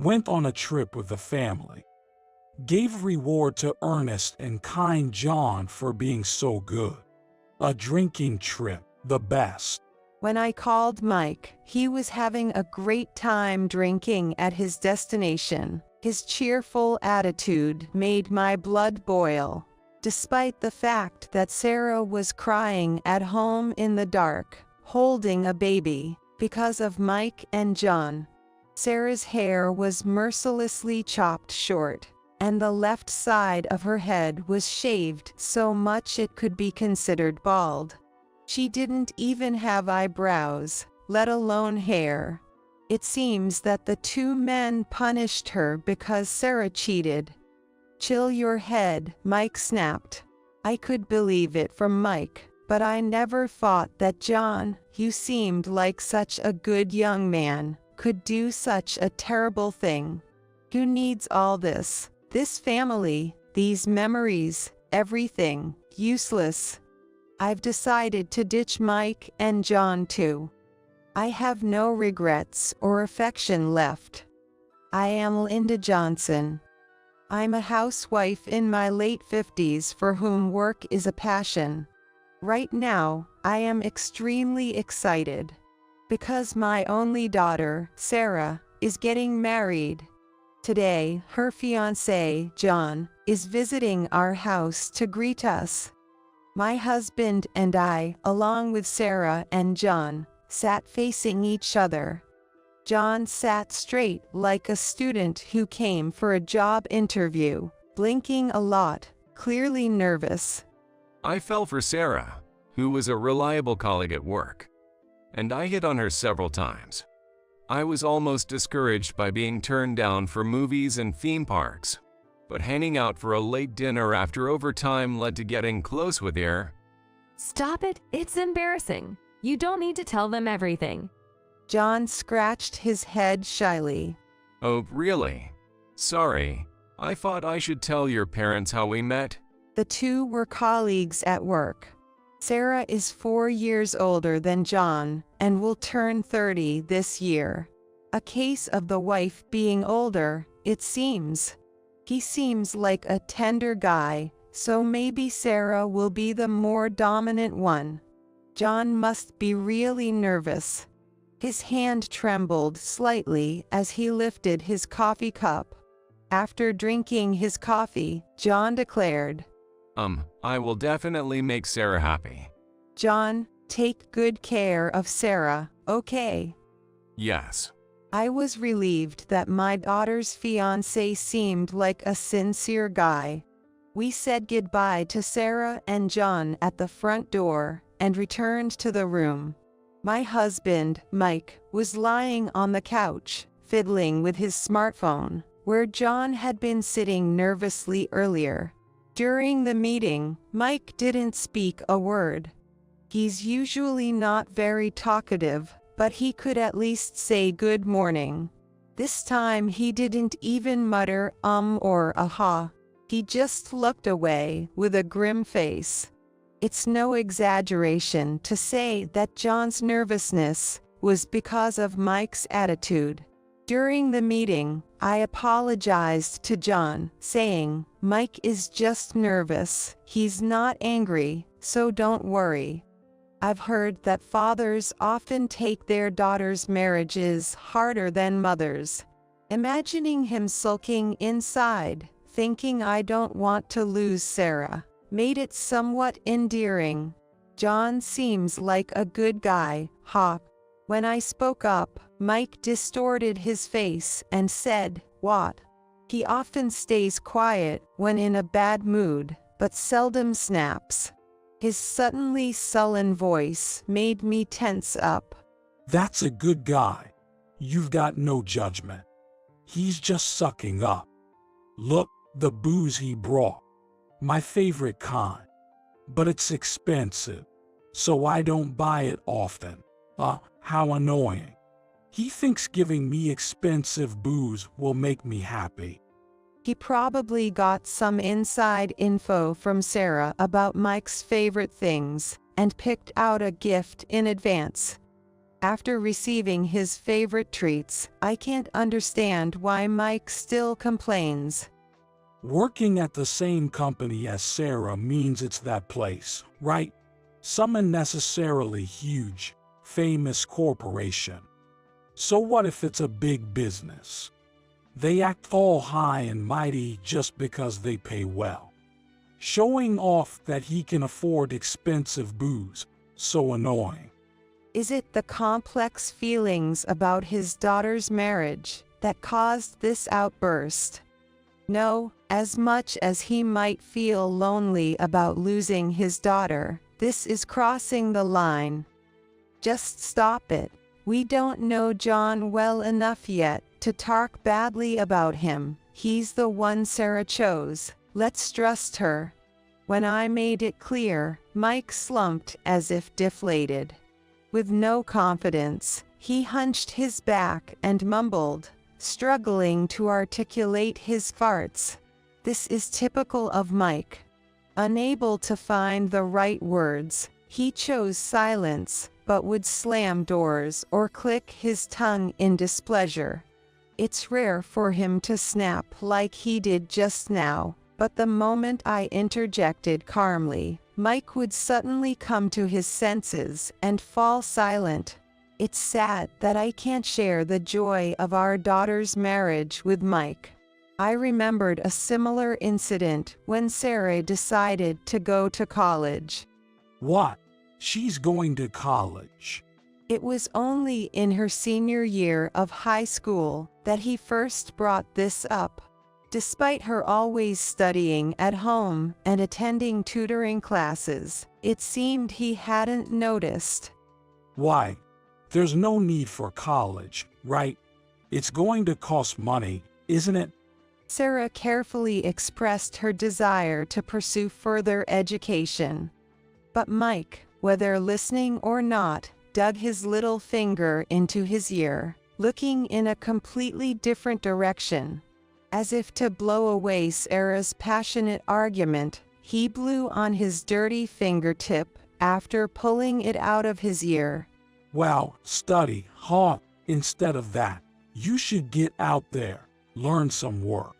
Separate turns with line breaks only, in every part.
Went on a trip with the family. Gave reward to earnest and kind John for being so good. A drinking trip, the best.
When I called Mike, he was having a great time drinking at his destination. His cheerful attitude made my blood boil. Despite the fact that Sarah was crying at home in the dark, holding a baby, because of Mike and John. Sarah's hair was mercilessly chopped short, and the left side of her head was shaved so much it could be considered bald. She didn't even have eyebrows, let alone hair. It seems that the two men punished her because Sarah cheated. "Chill your head," Mike snapped. I could believe it from Mike, but I never thought that John, who seemed like such a good young man, could do such a terrible thing. Who needs all this? This family, these memories, everything, useless. I've decided to ditch Mike and John too. I have no regrets or affection left. I am Linda Johnson. I'm a housewife in my late 50s for whom work is a passion. Right now, I am extremely excited because my only daughter, Sarah, is getting married. Today, her fiancé, John, is visiting our house to greet us. My husband and I, along with Sarah and John, sat facing each other. John sat straight like a student who came for a job interview, blinking a lot, clearly nervous.
I fell for Sarah, who was a reliable colleague at work, and I hit on her several times. I was almost discouraged by being turned down for movies and theme parks, but hanging out for a late dinner after overtime led to getting close with her.
Stop it, it's embarrassing. You don't need to tell them everything.
John scratched his head shyly.
Oh, really? Sorry, I thought I should tell your parents how we met.
The two were colleagues at work. Sarah is 4 years older than John and will turn 30 this year. A case of the wife being older, it seems. He seems like a tender guy, so maybe Sarah will be the more dominant one. John must be really nervous. His hand trembled slightly as he lifted his coffee cup. After drinking his coffee, John declared,
I will definitely make Sarah happy.
John, take good care of Sarah, okay?
Yes.
I was relieved that my daughter's fiancé seemed like a sincere guy. We said goodbye to Sarah and John at the front door and returned to the room. My husband, Mike, was lying on the couch, fiddling with his smartphone, where John had been sitting nervously earlier. During the meeting, Mike didn't speak a word. He's usually not very talkative, but he could at least say good morning. This time he didn't even mutter or aha. He just looked away with a grim face. It's no exaggeration to say that John's nervousness was because of Mike's attitude. During the meeting, I apologized to John, saying, "Mike is just nervous. He's not angry, so don't worry." I've heard that fathers often take their daughters' marriages harder than mothers. Imagining him sulking inside, thinking I don't want to lose Sarah, made it somewhat endearing. John seems like a good guy, ha. When I spoke up, Mike distorted his face and said, "What?" He often stays quiet when in a bad mood, but seldom snaps. His suddenly sullen voice made me tense up.
That's a good guy. You've got no judgment. He's just sucking up. Look, the booze he brought. My favorite kind. But it's expensive, so I don't buy it often. How annoying. He thinks giving me expensive booze will make me happy.
He probably got some inside info from Sarah about Mike's favorite things and picked out a gift in advance. After receiving his favorite treats, I can't understand why Mike still complains.
Working at the same company as Sarah means it's that place, right? Some unnecessarily huge, famous corporation. So what if it's a big business? They act all high and mighty just because they pay well. Showing off that he can afford expensive booze, so annoying.
Is it the complex feelings about his daughter's marriage that caused this outburst? No, as much as he might feel lonely about losing his daughter, this is crossing the line. Just stop it. We don't know John well enough yet to talk badly about him. He's the one Sarah chose. Let's trust her. When I made it clear, Mike slumped as if deflated. With no confidence, he hunched his back and mumbled, struggling to articulate his farts. This is typical of Mike. Unable to find the right words, he chose silence, but would slam doors or click his tongue in displeasure. It's rare for him to snap like he did just now, but the moment I interjected calmly, Mike would suddenly come to his senses and fall silent. It's sad that I can't share the joy of our daughter's marriage with Mike. I remembered a similar incident when Sarah decided to go to college.
What? She's going to college.
It was only in her senior year of high school that he first brought this up. Despite her always studying at home and attending tutoring classes, it seemed he hadn't noticed.
Why? There's no need for college, right? It's going to cost money, isn't it?
Sarah carefully expressed her desire to pursue further education. But Mike, whether listening or not, dug his little finger into his ear, looking in a completely different direction. As if to blow away Sarah's passionate argument, he blew on his dirty fingertip after pulling it out of his ear.
Well, study, huh? Instead of that, you should get out there, learn some work.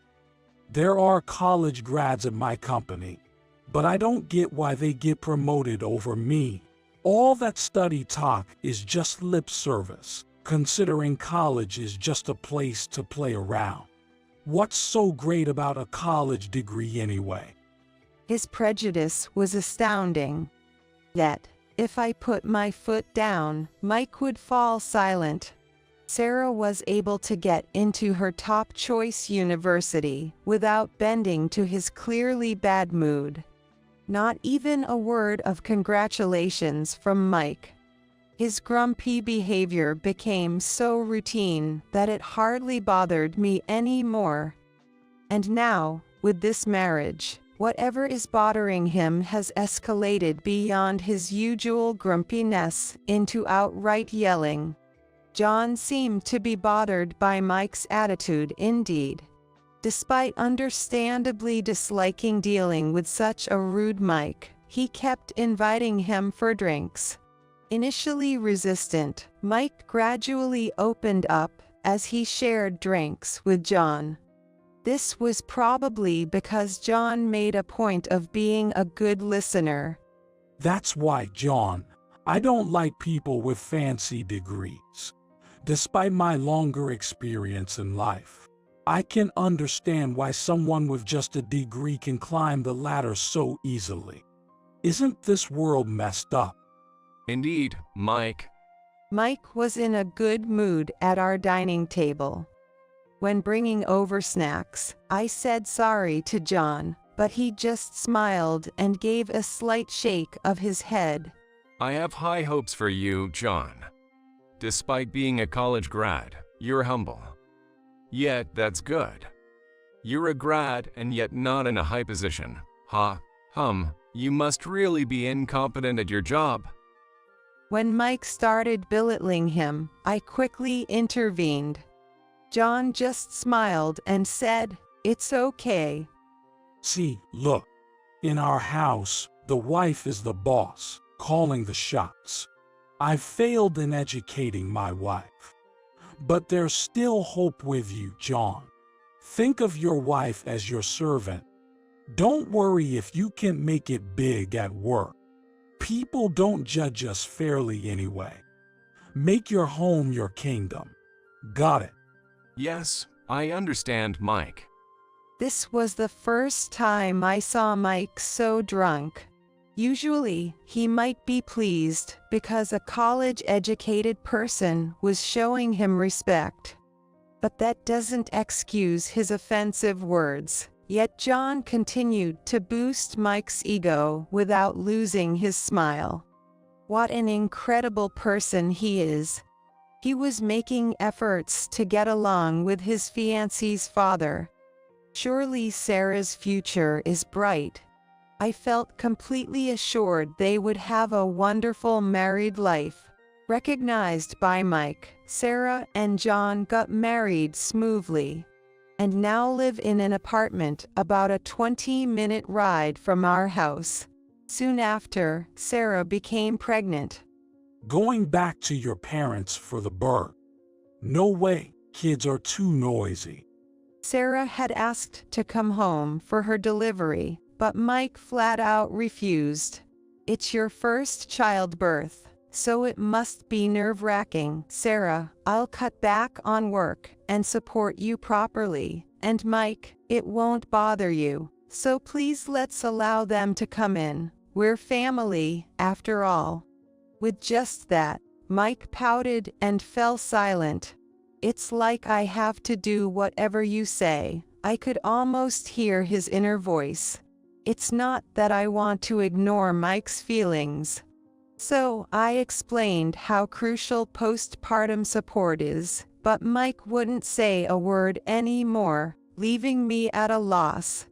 There are college grads at my company, but I don't get why they get promoted over me. All that study talk is just lip service, considering college is just a place to play around. What's so great about a college degree anyway?
His prejudice was astounding. Yet, if I put my foot down, Mike would fall silent. Sarah was able to get into her top choice university without bending to his clearly bad mood. Not even a word of congratulations from Mike. His grumpy behavior became so routine that it hardly bothered me anymore. And now, with this marriage, whatever is bothering him has escalated beyond his usual grumpiness into outright yelling. John seemed to be bothered by Mike's attitude indeed. Despite understandably disliking dealing with such a rude Mike, he kept inviting him for drinks. Initially resistant, Mike gradually opened up as he shared drinks with John. This was probably because John made a point of being a good listener.
That's why, John, I don't like people with fancy degrees. Despite my longer experience in life, I can understand why someone with just a degree can climb the ladder so easily. Isn't this world messed up?
Indeed, Mike.
Mike was in a good mood at our dining table. When bringing over snacks, I said sorry to John, but he just smiled and gave a slight shake of his head.
I have high hopes for you, John. Despite being a college grad, you're humble. Yet, that's good. You're a grad and yet not in a high position. You must really be incompetent at your job.
When Mike started belittling him, I quickly intervened. John just smiled and said, "It's okay."
See, look. In our house, the wife is the boss, calling the shots. I failed in educating my wife. But there's still hope with you, John. Think of your wife as your servant. Don't worry if you can't make it big at work. People don't judge us fairly anyway. Make your home your kingdom. Got it?
Yes, I understand, Mike.
This was the first time I saw Mike so drunk. Usually, he might be pleased because a college-educated person was showing him respect. But that doesn't excuse his offensive words. Yet John continued to boost Mike's ego without losing his smile. What an incredible person he is. He was making efforts to get along with his fiancée's father. Surely Sarah's future is bright. I felt completely assured they would have a wonderful married life. Recognized by Mike, Sarah and John got married smoothly, and now live in an apartment about a 20-minute ride from our house. Soon after, Sarah became pregnant.
Going back to your parents for the birth. No way, kids are too noisy.
Sarah had asked to come home for her delivery, but Mike flat out refused. It's your first childbirth, so it must be nerve-wracking. Sarah, I'll cut back on work and support you properly. And Mike, it won't bother you, so please let's allow them to come in. We're family, after all. With just that, Mike pouted and fell silent. It's like I have to do whatever you say. I could almost hear his inner voice. It's not that I want to ignore Mike's feelings. So I explained how crucial postpartum support is, but Mike wouldn't say a word anymore, leaving me at a loss.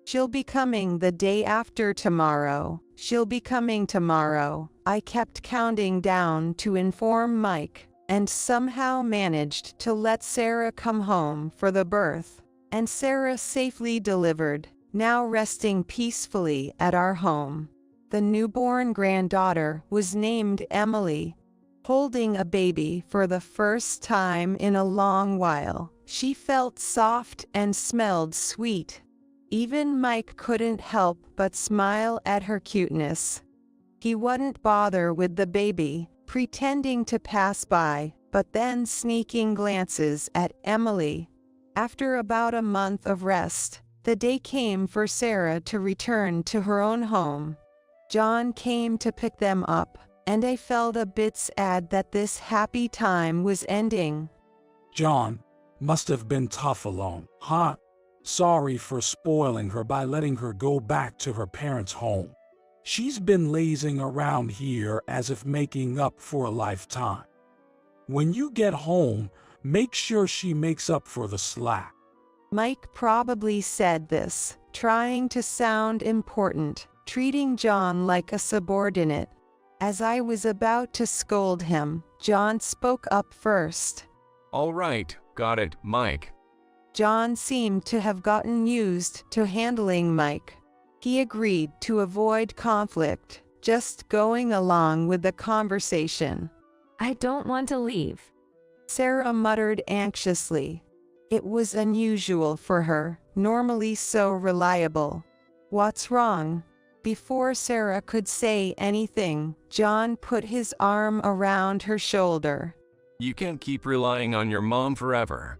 She'll be coming the day after tomorrow. She'll be coming tomorrow. I kept counting down to inform Mike, and somehow managed to let Sarah come home for the birth. And Sarah safely delivered, now resting peacefully at our home. The newborn granddaughter was named Emily. Holding a baby for the first time in a long while, she felt soft and smelled sweet. Even Mike couldn't help but smile at her cuteness. He wouldn't bother with the baby, pretending to pass by, but then sneaking glances at Emily. After about a month of rest, the day came for Sarah to return to her own home. John came to pick them up, and I felt a bit sad that this happy time was ending.
John, must have been tough alone, huh? Sorry for spoiling her by letting her go back to her parents' home. She's been lazing around here as if making up for a lifetime. When you get home, make sure she makes up for the slack.
Mike probably said this, trying to sound important, treating John like a subordinate. As I was about to scold him, John spoke up first.
All right, got it, Mike.
John seemed to have gotten used to handling Mike. He agreed to avoid conflict, just going along with the conversation.
I don't want to leave.
Sarah muttered anxiously. It was unusual for her, normally so reliable. What's wrong? Before Sarah could say anything, John put his arm around her shoulder.
You can't keep relying on your mom forever.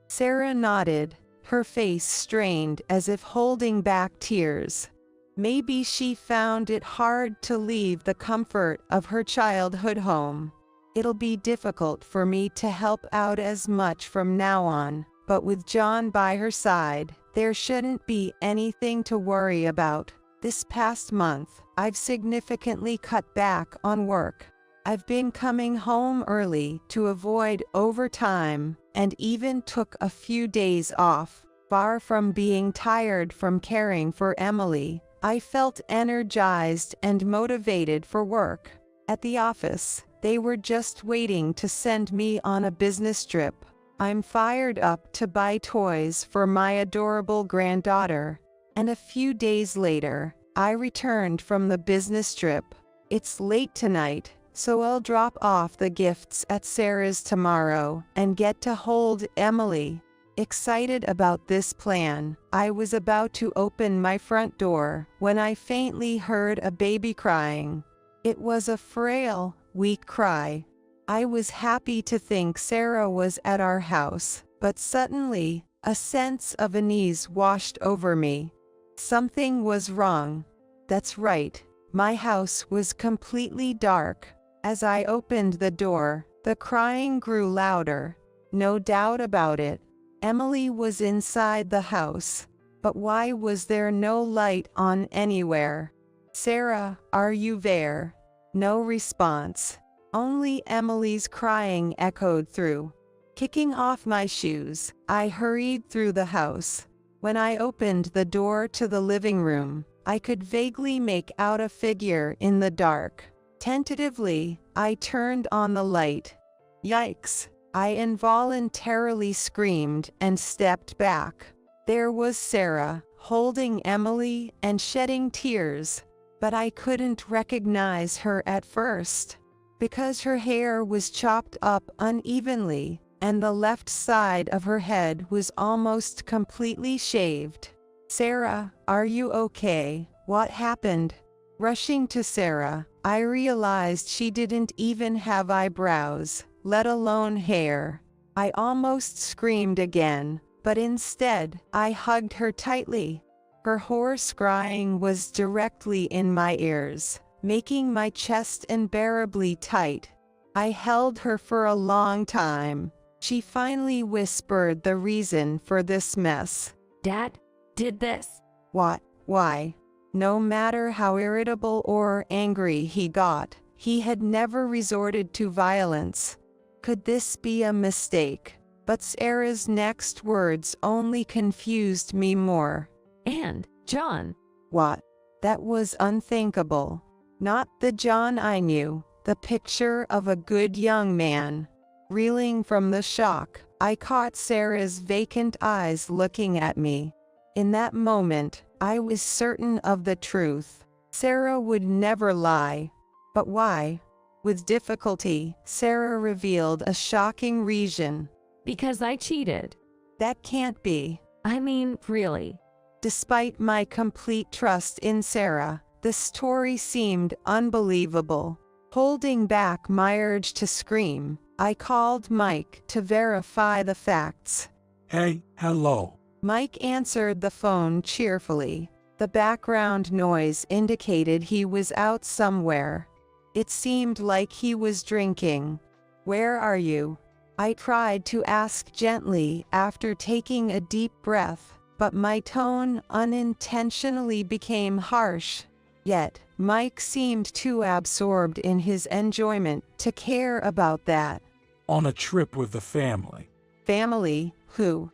Sarah nodded, her face strained as if holding back tears. Maybe she found it hard to leave the comfort of her childhood home. It'll be difficult for me to help out as much from now on, but with John by her side, there shouldn't be anything to worry about. This past month, I've significantly cut back on work. I've been coming home early to avoid overtime, and even took a few days off. Far from being tired from caring for Emily, I felt energized and motivated for work. At the office, they were just waiting to send me on a business trip. I'm fired up to buy toys for my adorable granddaughter. And a few days later, I returned from the business trip. It's late tonight, so I'll drop off the gifts at Sarah's tomorrow and get to hold Emily. Excited about this plan, I was about to open my front door when I faintly heard a baby crying. It was a frail, weak cry. I was happy to think Sarah was at our house, but suddenly, a sense of unease washed over me. Something was wrong. That's right, my house was completely dark. As I opened the door, the crying grew louder. No doubt about it. Emily was inside the house. But why was there no light on anywhere? Sarah, are you there? No response. Only Emily's crying echoed through. Kicking off my shoes, I hurried through the house. When I opened the door to the living room, I could vaguely make out a figure in the dark. Tentatively, I turned on the light. Yikes! I involuntarily screamed and stepped back. There was Sarah, holding Emily and shedding tears, but I couldn't recognize her at first, because her hair was chopped up unevenly, and the left side of her head was almost completely shaved. Sarah, are you okay? What happened? Rushing to Sarah, I realized she didn't even have eyebrows, let alone hair. I almost screamed again, but instead, I hugged her tightly. Her hoarse crying was directly in my ears, making my chest unbearably tight. I held her for a long time. She finally whispered the reason for this mess.
Dad did this.
What? Why? No matter how irritable or angry he got, he had never resorted to violence. Could this be a mistake? But Sarah's next words only confused me more.
And John.
What? That was unthinkable. Not the John I knew, the picture of a good young man. Reeling from the shock, I caught Sarah's vacant eyes looking at me. In that moment, I was certain of the truth. Sarah would never lie. But why? With difficulty, Sarah revealed a shocking reason.
Because I cheated.
That can't be.
I mean, really.
Despite my complete trust in Sarah, the story seemed unbelievable. Holding back my urge to scream, I called Mike to verify the facts.
Hey, hello.
Mike answered the phone cheerfully. The background noise indicated he was out somewhere. It seemed like he was drinking. Where are you? I tried to ask gently after taking a deep breath, but my tone unintentionally became harsh. Yet, Mike seemed too absorbed in his enjoyment to care about that.
On a trip with the family.
Family? Who?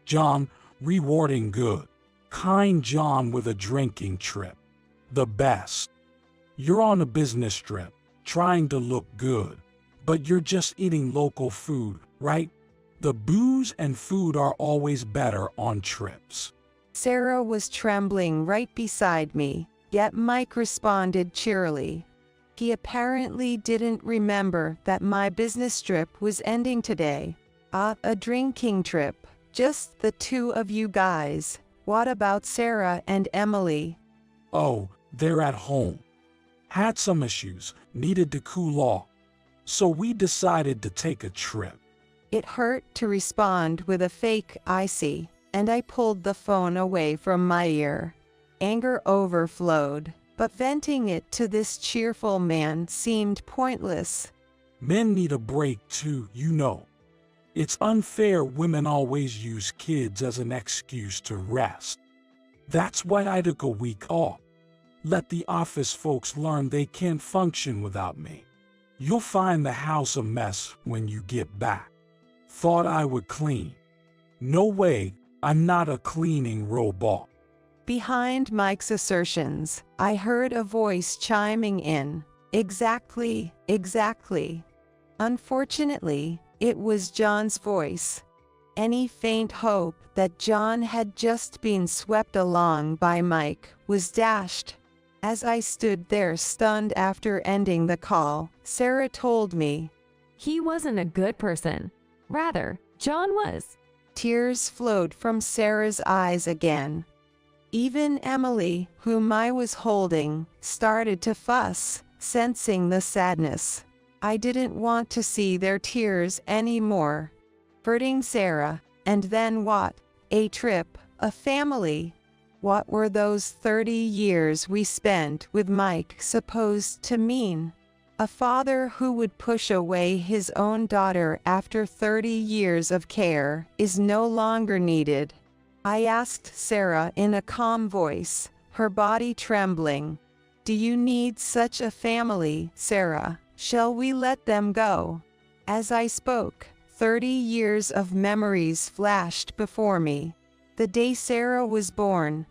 John, rewarding good. Kind John with a drinking trip. The best. You're on a business trip, trying to look good, but you're just eating local food, right? The booze and food are always better on trips.
Sarah was trembling right beside me, yet Mike responded cheerily. He apparently didn't remember that my business trip was ending today. A drinking trip, just the two of you guys. What about Sarah and Emily?
Oh, they're at home. Had some issues, needed to cool off. So we decided to take a trip.
It hurt to respond with a fake "I see," and I pulled the phone away from my ear. Anger overflowed, but venting it to this cheerful man seemed pointless.
Men need a break too, you know. It's unfair women always use kids as an excuse to rest. That's why I took a week off. Let the office folks learn they can't function without me. You'll find the house a mess when you get back. Thought I would clean. No way, I'm not a cleaning robot.
Behind Mike's assertions, I heard a voice chiming in. Exactly, exactly. Unfortunately, it was John's voice. Any faint hope that John had just been swept along by Mike was dashed. As I stood there stunned after ending the call, Sarah told me.
He wasn't a good person. Rather, John was.
Tears flowed from Sarah's eyes again. Even Emily, whom I was holding, started to fuss, sensing the sadness. I didn't want to see their tears anymore. Hurting Sarah, and then what? A trip, a family. What were those 30 years we spent with Mike supposed to mean? A father who would push away his own daughter after 30 years of care is no longer needed. I asked Sarah in a calm voice, her body trembling. Do you need such a family, Sarah? Shall we let them go? As I spoke, 30 years of memories flashed before me. The day Sarah was born.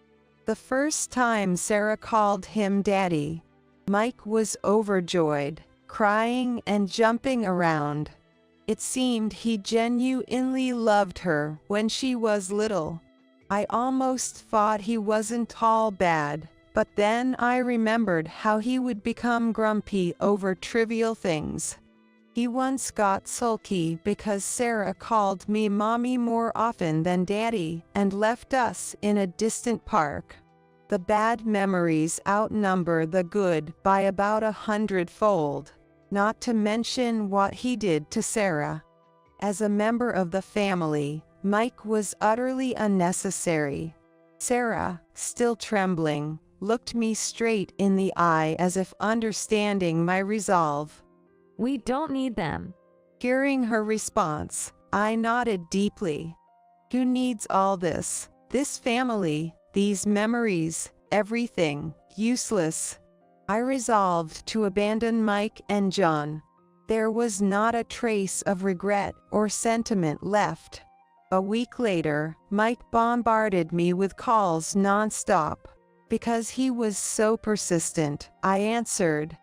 The first time Sarah called him Daddy. Mike was overjoyed, crying and jumping around. It seemed he genuinely loved her when she was little. I almost thought he wasn't all bad, but then I remembered how he would become grumpy over trivial things. He once got sulky because Sarah called me Mommy more often than Daddy and left us in a distant park. The bad memories outnumber the good by about 100-fold, not to mention what he did to Sarah. As a member of the family, Mike was utterly unnecessary. Sarah, still trembling, looked me straight in the eye as if understanding my resolve.
We don't need them.
Hearing her response, I nodded deeply. Who needs all this? This family, these memories, everything, useless. I resolved to abandon Mike and John. There was not a trace of regret or sentiment left. A week later, Mike bombarded me with calls non-stop. Because he was so persistent, I answered.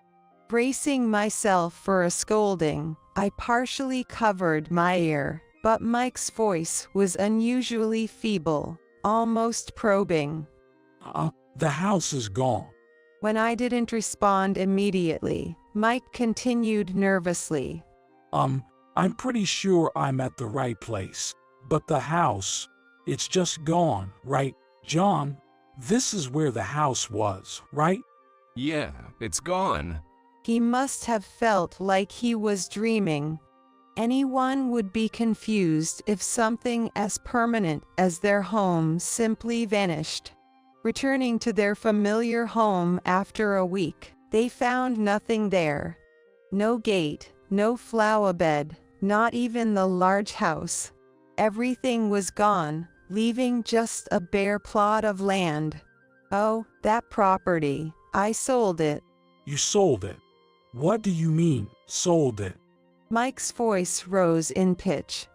Bracing myself for a scolding, I partially covered my ear, but Mike's voice was unusually feeble, almost probing.
The house is gone.
When I didn't respond immediately, Mike continued nervously.
I'm pretty sure I'm at the right place. But the house, it's just gone, right, John? This is where the house was, right?
Yeah, it's gone.
He must have felt like he was dreaming. Anyone would be confused if something as permanent as their home simply vanished. Returning to their familiar home after a week, they found nothing there. No gate, no flower bed, not even the large house. Everything was gone, leaving just a bare plot of land. Oh, that property. I sold it.
You sold it? What do you mean, sold it?
Mike's voice rose in pitch.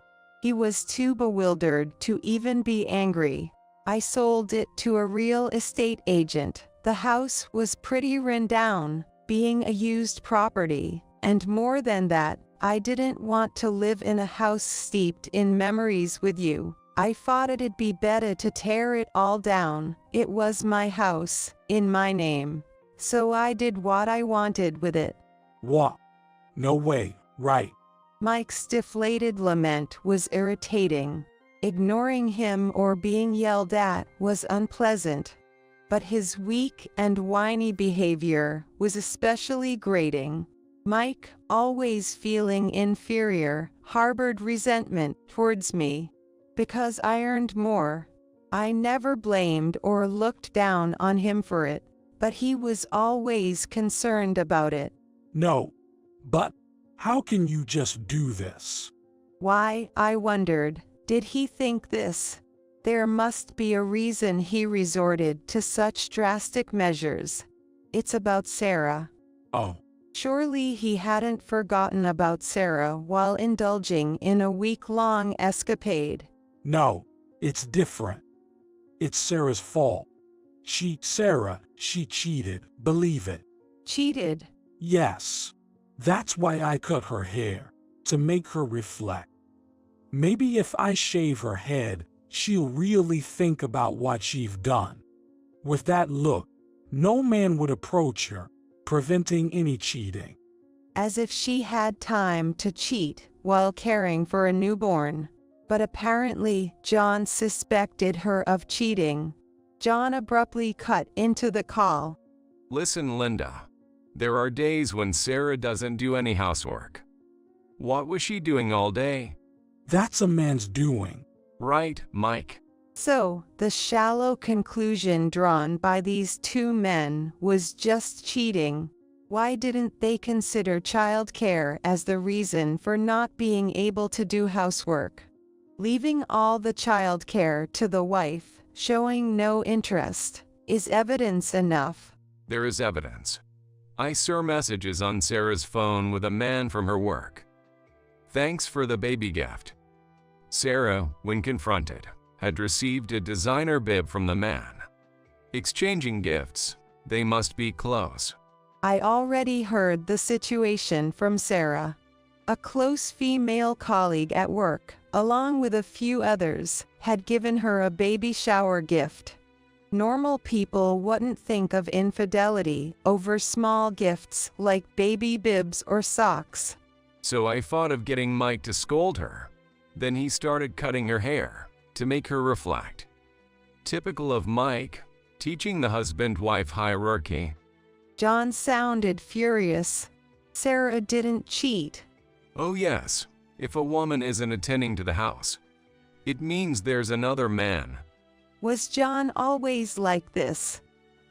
He was too bewildered to even be angry. I sold it to a real estate agent. The house was pretty run down, being a used property, and more than that, I didn't want to live in a house steeped in memories with you. I thought it'd be better to tear it all down. It was my house, in my name. So I did what I wanted with it.
What? No way, right?
Mike's deflated lament was irritating. Ignoring him or being yelled at was unpleasant. But his weak and whiny behavior was especially grating. Mike, always feeling inferior, harbored resentment towards me. Because I earned more. I never blamed or looked down on him for it, but he was always concerned about it.
No. But how can you just do this?
Why, I wondered, did he think this? There must be a reason he resorted to such drastic measures. It's about Sarah.
Oh.
Surely he hadn't forgotten about Sarah while indulging in a week-long escapade.
No, it's different. It's Sarah's fault. Sarah, she cheated, believe it.
Cheated?
Yes. That's why I cut her hair, to make her reflect. Maybe if I shave her head, she'll really think about what she've done. With that look, No man would approach her, preventing any cheating.
As if she had time to cheat while caring for a newborn. But apparently, John suspected her of cheating. John abruptly cut into the call.
Listen, Linda. There are days when Sarah doesn't do any housework. What was she doing all day?
That's a man's doing.
Right, Mike?
So, the shallow conclusion drawn by these two men was just cheating. Why didn't they consider childcare as the reason for not being able to do housework? Leaving all the childcare to the wife, showing no interest, is evidence enough.
There is evidence. I saw messages on Sarah's phone with a man from her work. Thanks for the baby gift. Sarah, when confronted, had received a designer bib from the man. Exchanging gifts, they must be close.
I already heard the situation from Sarah. A close female colleague at work, along with a few others, had given her a baby shower gift. Normal people wouldn't think of infidelity over small gifts like baby bibs or socks.
So I thought of getting Mike to scold her. Then he started cutting her hair to make her reflect. Typical of Mike, teaching the husband-wife hierarchy.
John sounded furious. Sarah didn't cheat.
Oh yes, if a woman isn't attending to the house, it means there's another man.
Was John always like this?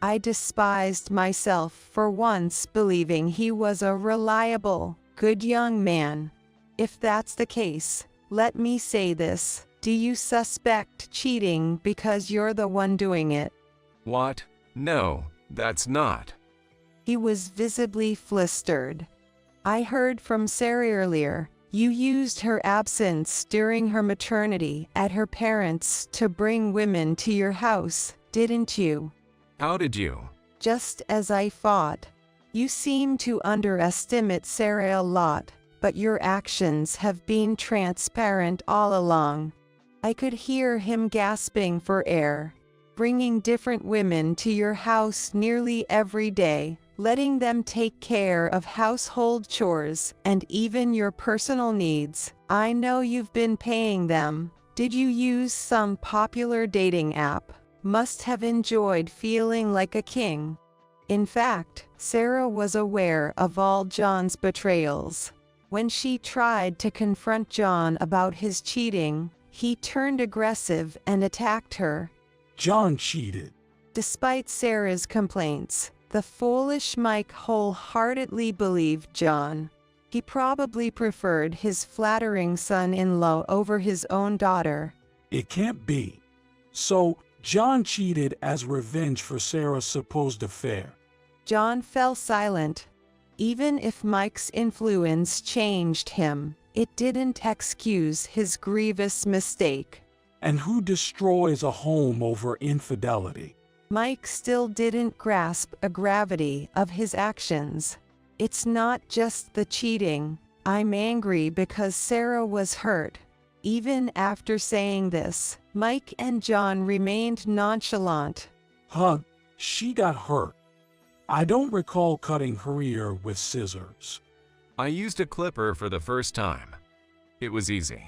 I despised myself for once believing he was a reliable, good young man. If that's the case, let me say this. Do you suspect cheating because you're the one doing it?
What? No, that's not.
He was visibly flustered. I heard from Sarah earlier. You used her absence during her maternity at her parents' to bring women to your house, didn't you?
How did you?
Just as I thought. You seem to underestimate Sarah a lot, but your actions have been transparent all along. I could hear him gasping for air. Bringing different women to your house nearly every day, letting them take care of household chores and even your personal needs. I know you've been paying them. Did you use some popular dating app? Must have enjoyed feeling like a king. In fact, Sarah was aware of all John's betrayals. When she tried to confront John about his cheating, he turned aggressive and attacked her.
John cheated.
Despite Sarah's complaints, the foolish Mike wholeheartedly believed John. He probably preferred his flattering son-in-law over his own daughter.
It can't be. So, John cheated as revenge for Sarah's supposed affair.
John fell silent. Even if Mike's influence changed him, it didn't excuse his grievous mistake.
And who destroys a home over infidelity?
Mike still didn't grasp the gravity of his actions. It's not just the cheating. I'm angry because Sarah was hurt. Even after saying this, Mike and John remained nonchalant.
She got hurt. I don't recall cutting her ear with scissors.
I used a clipper for the first time. It was easy.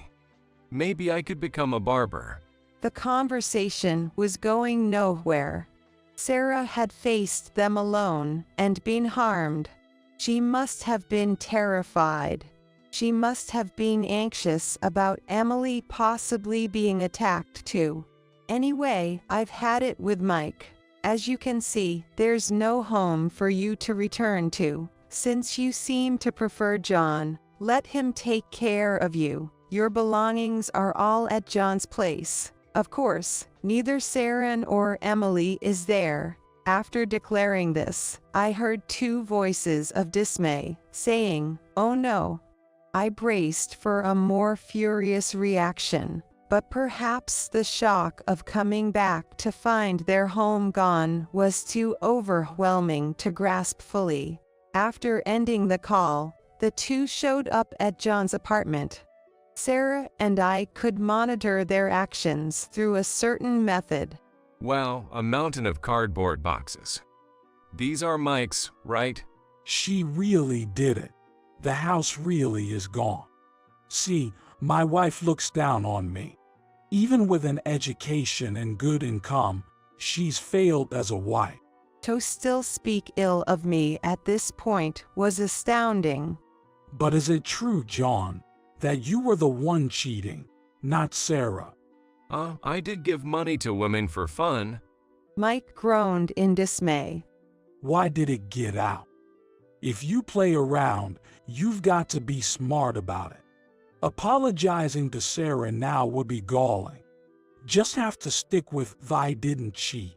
Maybe I could become a barber.
The conversation was going nowhere. Sarah had faced them alone and been harmed. She must have been terrified. She must have been anxious about Emily possibly being attacked too. Anyway, I've had it with Mike. As you can see, there's no home for you to return to. Since you seem to prefer John, let him take care of you. Your belongings are all at John's place. Of course, neither Sarah nor Emily is there. After declaring this, I heard two voices of dismay, saying, "Oh no." I braced for a more furious reaction, but perhaps the shock of coming back to find their home gone was too overwhelming to grasp fully. After ending the call, the two showed up at John's apartment. Sarah and I could monitor their actions through a certain method.
Wow, a mountain of cardboard boxes. These are Mike's, right?
She really did it. The house really is gone. See, my wife looks down on me. Even with an education and good income, she's failed as a wife.
To still speak ill of me at this point was astounding.
But is it true, John, that you were the one cheating, not Sarah?
I did give money to women for fun.
Mike groaned in dismay.
Why did it get out? If you play around, you've got to be smart about it. Apologizing to Sarah now would be galling. Just have to stick with "I didn't cheat.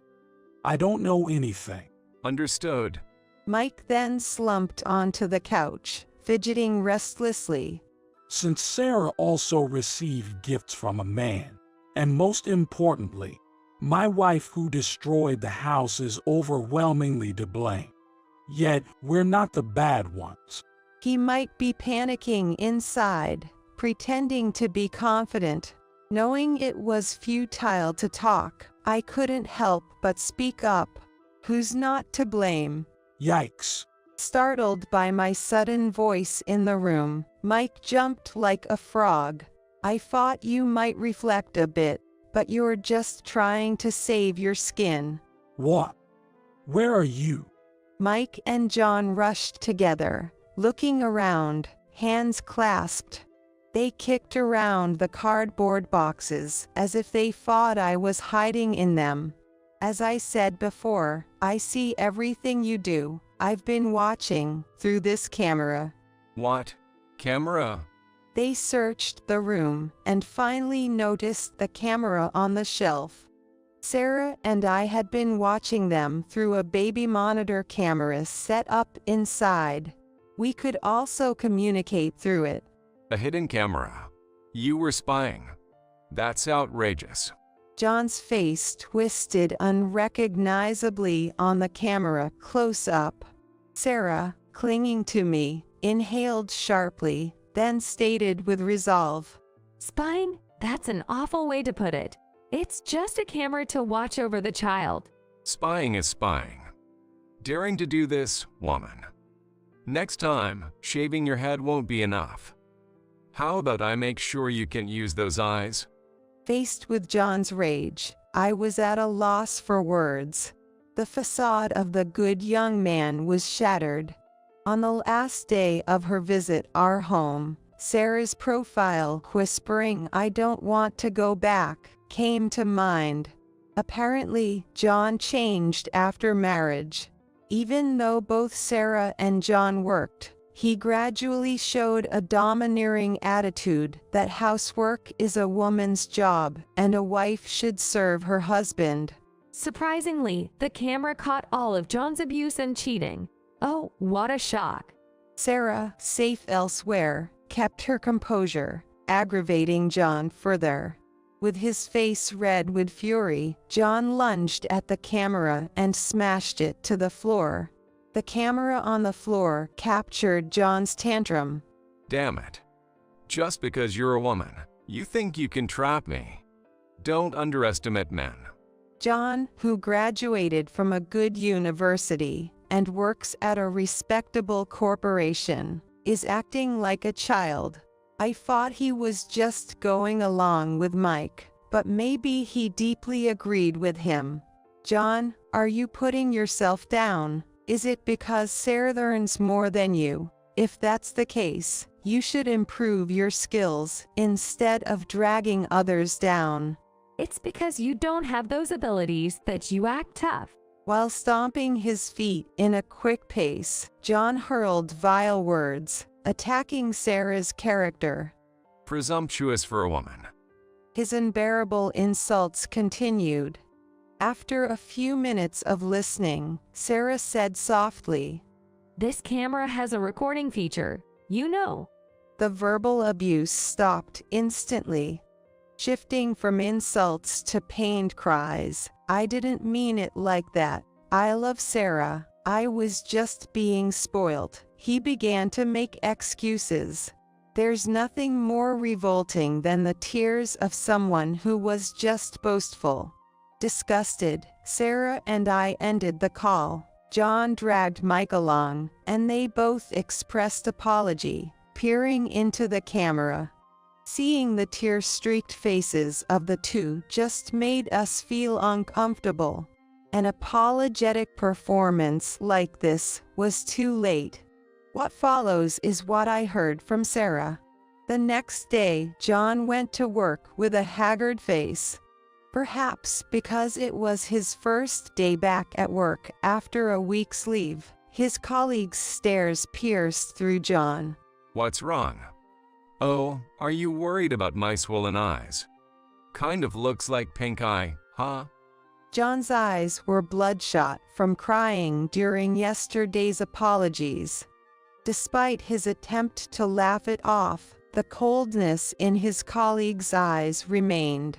I don't know anything."
Understood.
Mike then slumped onto the couch, fidgeting restlessly.
Since Sarah also received gifts from a man, and most importantly, my wife who destroyed the house is overwhelmingly to blame. Yet, we're not the bad ones.
He might be panicking inside, pretending to be confident. Knowing it was futile to talk, I couldn't help but speak up. Who's not to blame?
Yikes.
Startled by my sudden voice in the room, Mike jumped like a frog. I thought you might reflect a bit, but you're just trying to save your skin.
What? Where are you?
Mike and John rushed together, looking around, hands clasped. They kicked around the cardboard boxes as if they thought I was hiding in them. As I said before, I see everything you do. I've been watching through this camera.
What? Camera?
They searched the room and finally noticed the camera on the shelf. Sarah and I had been watching them through a baby monitor camera set up inside. We could also communicate through it.
A hidden camera. You were spying. That's outrageous.
John's face twisted unrecognizably on the camera close up. Sarah, clinging to me, inhaled sharply, then stated with resolve.
Spying? That's an awful way to put it. It's just a camera to watch over the child.
Spying is spying. Daring to do this, woman. Next time, shaving your head won't be enough. How about I make sure you can use those eyes?
Faced with John's rage, I was at a loss for words. The facade of the good young man was shattered. On the last day of her visit our home, Sarah's profile whispering "I don't want to go back" came to mind. Apparently, John changed after marriage. Even though both Sarah and John worked, he gradually showed a domineering attitude that housework is a woman's job and a wife should serve her husband.
Surprisingly, the camera caught all of John's abuse and cheating. Oh, what a shock.
Sarah, safe elsewhere, kept her composure, aggravating John further. With his face red with fury, John lunged at the camera and smashed it to the floor. The camera on the floor captured John's tantrum.
Damn it. Just because you're a woman, you think you can trap me. Don't underestimate men.
John, who graduated from a good university and works at a respectable corporation, is acting like a child. I thought he was just going along with Mike, but maybe he deeply agreed with him. John, are you putting yourself down? Is it because Sarah earns more than you? If that's the case, you should improve your skills instead of dragging others down.
It's because you don't have those abilities that you act tough.
While stomping his feet in a quick pace, John hurled vile words, attacking Sarah's character.
Presumptuous for a woman.
His unbearable insults continued. After a few minutes of listening, Sarah said softly,
This camera has a recording feature, you know.
The verbal abuse stopped instantly. Shifting from insults to pained cries, I didn't mean it like that. I love Sarah. I was just being spoiled. He began to make excuses. There's nothing more revolting than the tears of someone who was just boastful. Disgusted, Sarah and I ended the call. John dragged Mike along, and they both expressed apology, peering into the camera. Seeing the tear-streaked faces of the two just made us feel uncomfortable. An apologetic performance like this was too late. What follows is what I heard from Sarah. The next day, John went to work with a haggard face. Perhaps because it was his first day back at work after a week's leave, his colleagues' stares pierced through John.
What's wrong? Oh, are you worried about my swollen eyes? Kind of looks like pink eye, huh?
John's eyes were bloodshot from crying during yesterday's apologies. Despite his attempt to laugh it off, the coldness in his colleague's eyes remained.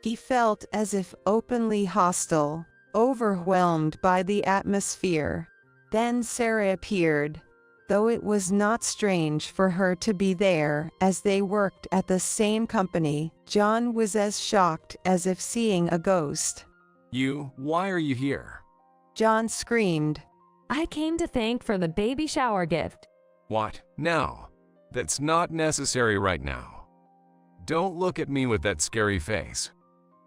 He felt as if openly hostile, overwhelmed by the atmosphere. Then Sarah appeared. Though it was not strange for her to be there as they worked at the same company, John was as shocked as if seeing a ghost.
Why are you here?
John screamed.
I came to thank for the baby shower gift.
What? Now? That's not necessary right now. Don't look at me with that scary face.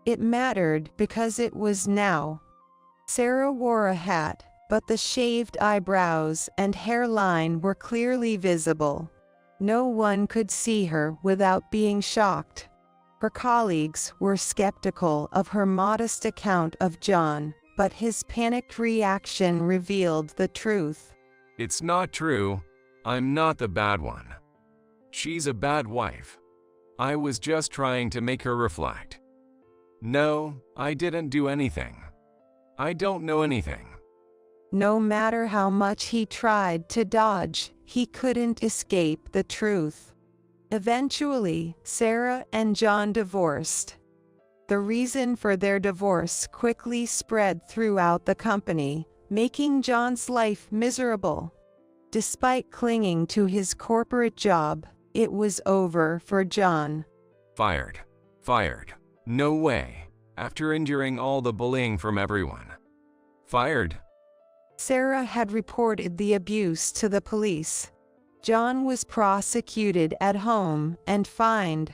It mattered because it was now. Sarah wore a hat, but the shaved eyebrows and hairline were clearly visible. No one could see her without being shocked. Her colleagues were skeptical of her modest account of John, but his panicked reaction revealed the truth.
It's not true. I'm not the bad one. She's a bad wife. I was just trying to make her reflect. No, I didn't do anything. I don't know anything.
No matter how much he tried to dodge, he couldn't escape the truth. Eventually, Sarah and John divorced. The reason for their divorce quickly spread throughout the company, making John's life miserable. Despite clinging to his corporate job, it was over for John.
Fired. Fired. No way. After enduring all the bullying from everyone. Fired.
Sarah had reported the abuse to the police. John was prosecuted at home and fined.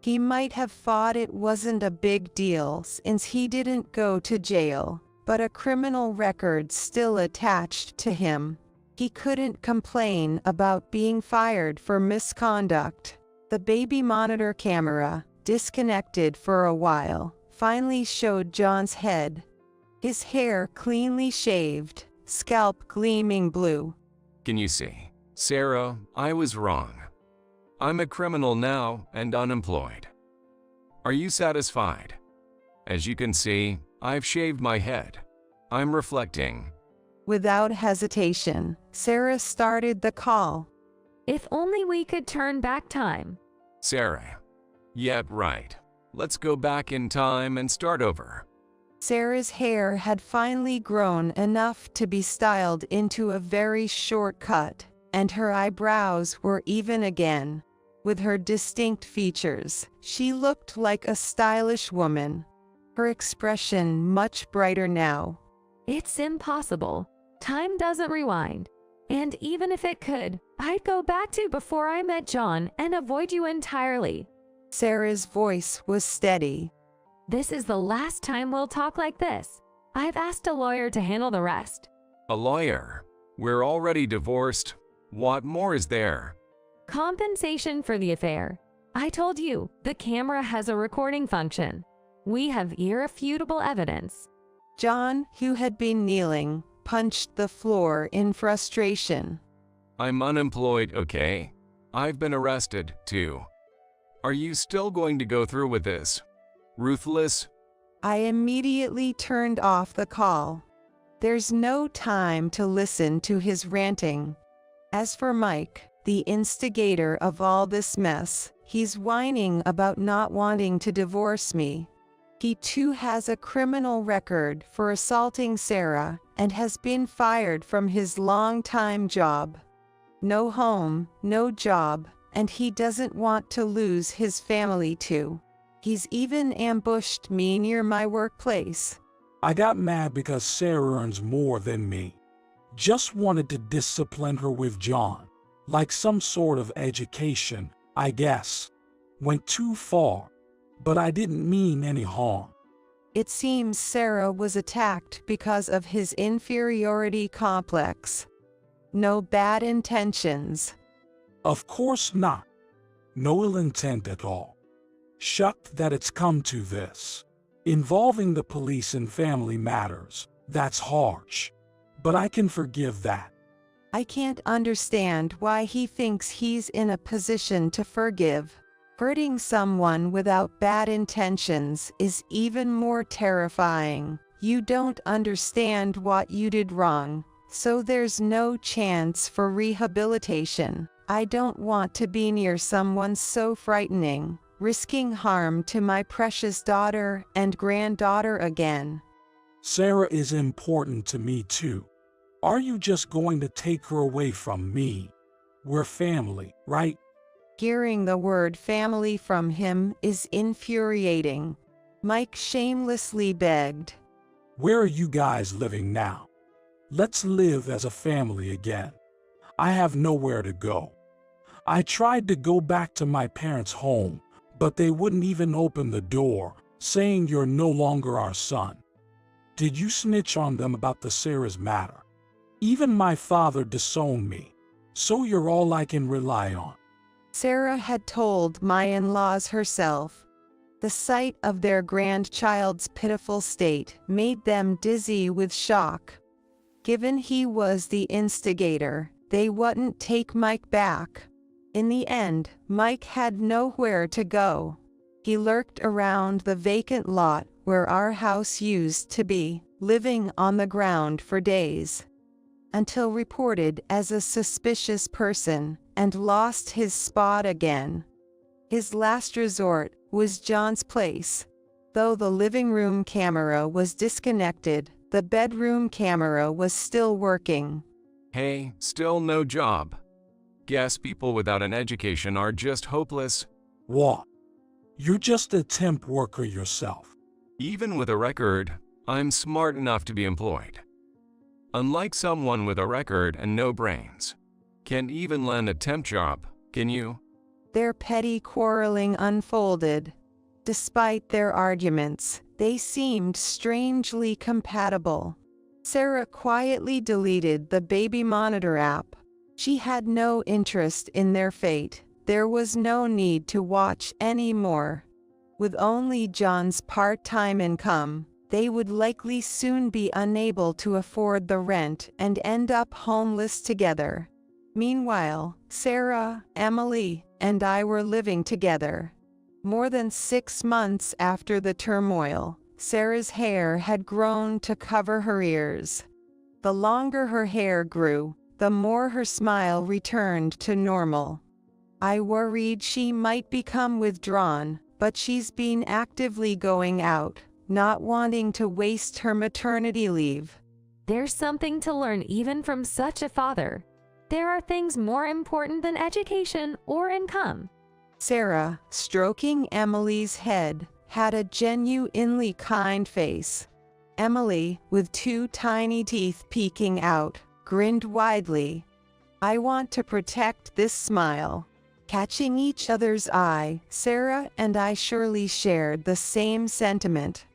He might have thought it wasn't a big deal since he didn't go to jail, but a criminal record still attached to him. He couldn't complain about being fired for misconduct. The baby monitor camera, disconnected for a while, finally showed John's head. His hair cleanly shaved, scalp gleaming blue.
Can you see? Sarah, I was wrong. I'm a criminal now and unemployed. Are you satisfied? As you can see, I've shaved my head. I'm reflecting.
Without hesitation, Sarah started the call.
If only we could turn back time.
Sarah. Yep, right. Let's go back in time and start over.
Sarah's hair had finally grown enough to be styled into a very short cut, and her eyebrows were even again. With her distinct features, she looked like a stylish woman. Her expression much brighter now.
It's impossible. Time doesn't rewind. And even if it could, I'd go back to before I met John and avoid you entirely.
Sarah's voice was steady.
This is the last time we'll talk like this. I've asked a lawyer to handle the rest.
A lawyer? We're already divorced. What more is there?
Compensation for the affair. I told you, the camera has a recording function. We have irrefutable evidence.
John, who had been kneeling, punched the floor in frustration.
I'm unemployed, okay? I've been arrested, too. Are you still going to go through with this? Ruthless?
I immediately turned off the call. There's no time to listen to his ranting. As for Mike, the instigator of all this mess, he's whining about not wanting to divorce me. He too has a criminal record for assaulting Sarah and has been fired from his long-time job. No home, no job, and he doesn't want to lose his family too. He's even ambushed me near my workplace.
I got mad because Sarah earns more than me. Just wanted to discipline her with John, like some sort of education, I guess. Went too far, but I didn't mean any harm.
It seems Sarah was attacked because of his inferiority complex. No bad intentions.
Of course not. No ill intent at all. Shocked that it's come to this. Involving the police in family matters, that's harsh. But I can forgive that.
I can't understand why he thinks he's in a position to forgive. Hurting someone without bad intentions is even more terrifying. You don't understand what you did wrong, so there's no chance for rehabilitation. I don't want to be near someone so frightening, risking harm to my precious daughter and granddaughter again.
Sarah is important to me too. Are you just going to take her away from me? We're family, right?
Hearing the word family from him is infuriating. Mike shamelessly begged.
Where are you guys living now? Let's live as a family again. I have nowhere to go. I tried to go back to my parents' home, but they wouldn't even open the door, saying you're no longer our son. Did you snitch on them about the Sarah's matter? Even my father disowned me, so you're all I can rely on.
Sarah had told my in-laws herself. The sight of their grandchild's pitiful state made them dizzy with shock. Given he was the instigator, they wouldn't take Mike back. In the end, Mike had nowhere to go. He lurked around the vacant lot where our house used to be, living on the ground for days, until reported as a suspicious person, and lost his spot again. His last resort was John's place. Though the living room camera was disconnected, the bedroom camera was still working.
Hey, still no job. Guess people without an education are just hopeless.
What? You're just a temp worker yourself.
Even with a record, I'm smart enough to be employed. Unlike someone with a record and no brains. Can't even land a temp job, can you?
Their petty quarreling unfolded. Despite their arguments, they seemed strangely compatible. Sarah quietly deleted the baby monitor app. She had no interest in their fate. There was no need to watch anymore. With only John's part-time income, they would likely soon be unable to afford the rent and end up homeless together. Meanwhile, Sarah, Emily, and I were living together. More than 6 months after the turmoil, Sarah's hair had grown to cover her ears. The longer her hair grew, the more her smile returned to normal. I worried she might become withdrawn, but she's been actively going out, not wanting to waste her maternity leave.
There's something to learn even from such a father. There are things more important than education or income.
Sarah, stroking Emily's head, had a genuinely kind face. Emily, with 2 tiny teeth peeking out, grinned widely. I want to protect this smile. Catching each other's eye, Sarah and I surely shared the same sentiment.